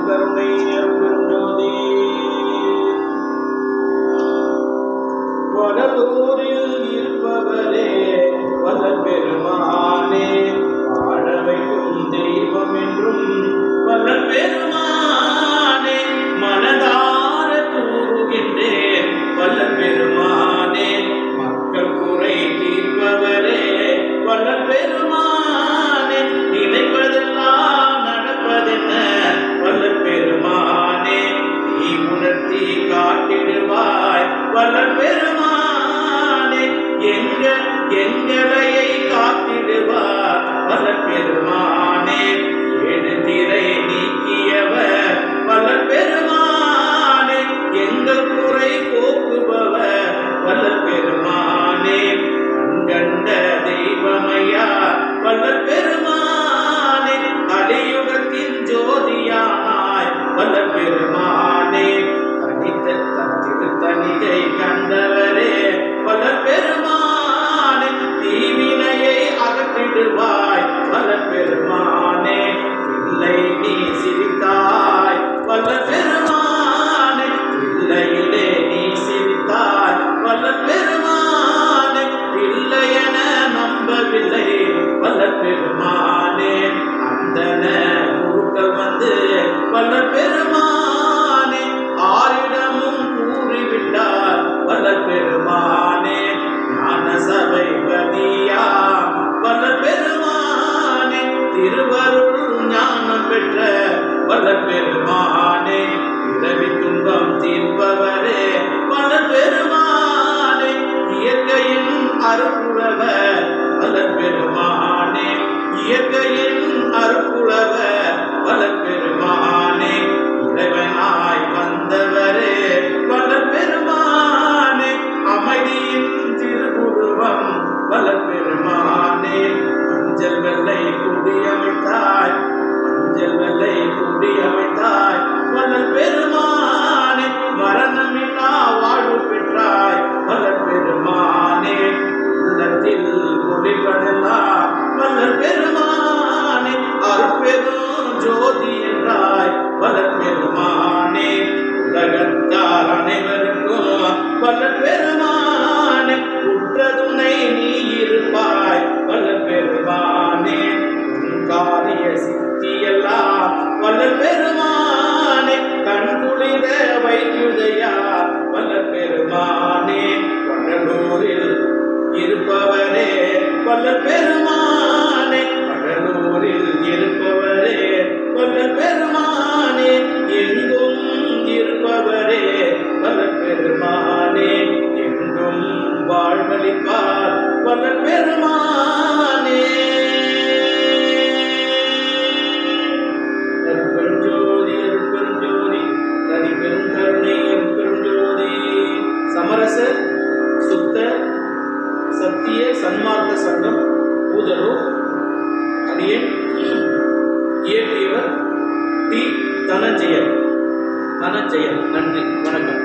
கருணை அருட்பெருஞ்சோதி வடலூரில் இருப்பவரே வல்லல் பெருமானே, வாழ வைக்கும் தெய்வம் என்றும் வல்லல் பெருமானே, மனதார கூறுகின்றேன் வல்லல் பெருமானே, மக்கள் குறை தீர்ப்பவரே வல்லல் பெருமானே, நினைப்பதெல்லாம் நடப்பதென்ன வல்லல் பெருமானே, நீ உணர்த்தி காட்டிடுவாய் வல்லல் பெருமானே, எங்களையை காத்திடுவார் வல்லல் பெருமானே, ஏழு திரை நீக்கியவர் வல்லல் பெருமானே, எங்கள் குறை போக்குபவர் வல்லல் பெருமானே, கண்கண்ட தெய்வமையா வல்லல் பெருமானே, கலியுகத்தின் ஜோதியானாய் வல்லல் பெருமானே, தனித்த திருத்தணிகை கண்டவரே வல்லல் பெருமானே, தீவினையை அகற்றிடுவாய் வல்லல் பெருமானே, இல்லை நீ சிரித்தாய் வல்லல் பெருமானே, இல்லையிலே நீ சிரித்தாய் வல்லல் பெருமானே, இல்லையென நம்பவில்லை வல்லல் பெருமானே, அந்தன குருக்கள் வந்து வல்லல் பெருமானே, ஆரிடமும் கூறிவிட்டார் வல்லல் பெருமானே, ஞான சபை பதியா வல்லல் பெருமானே, திருவருள் ஞானம் பெற்ற வல்லல் பெருமானே, பிறவி துன்பம் தீர்ப்பவரே வல்லல் பெருமானே, இயற்கையின் அருப்புலவர் வல்லல் பெருமானே, இயற்கையின் அருப்புலவர் வல்லல் பெருமானே, இறைவனாய் வந்தவரே வல்லல் பெருமானே, அமைதியின் திருவுருவம் வல்லல் பெருமானே, மஞ்சள் வெள்ளை குடியமைத்தாய் மஞ்சள் வெள்ளை குடியமைத்தாய் வல்லல் பெருமானே, மரணமில்லா வாழ்வு பெற்றாய் வல்லல் பெருமானே, உள்ளத்தில் ஒளிவதெல்லாம் வல்லல் பெருமானே, அருட்பெரும் ஜோதி என்றாய் வல்லல் பெருமானே, உலகத்தார் அனைவருக்கும் வல்லல் பெருமானே, உற்றதுணை நீ இருப்பாய் வல்லல் பெருமானே, உன் காரிய சித்தியெல்லாம் வல்லல் பெருமானே, கண்குளிர வைக்குதையா வல்லல் பெருமானே, வடலூரில் இருப்பவரே வல்லல் பெருமானே, வடலூரில் இருப்பவரே வல்லல் பெருமானே, எங்கும் இருப்பவரே வல்லல் பெருமானே, எங்கும் வாழ்வளிப்பார் வல்லல் பெருமானே. அருட்பெருஞ்சோதி அருட்பெருஞ்சோதி தனிப்பெரும் கருணை அருட்பெருஞ்சோதி. சமரச சுத்த சத்திய சன்மார்க்க சங்கம் பூதலூர். அடியேன் இயற்றியவர் டி. தனஞ்செயன். நன்றி, வணக்கம்.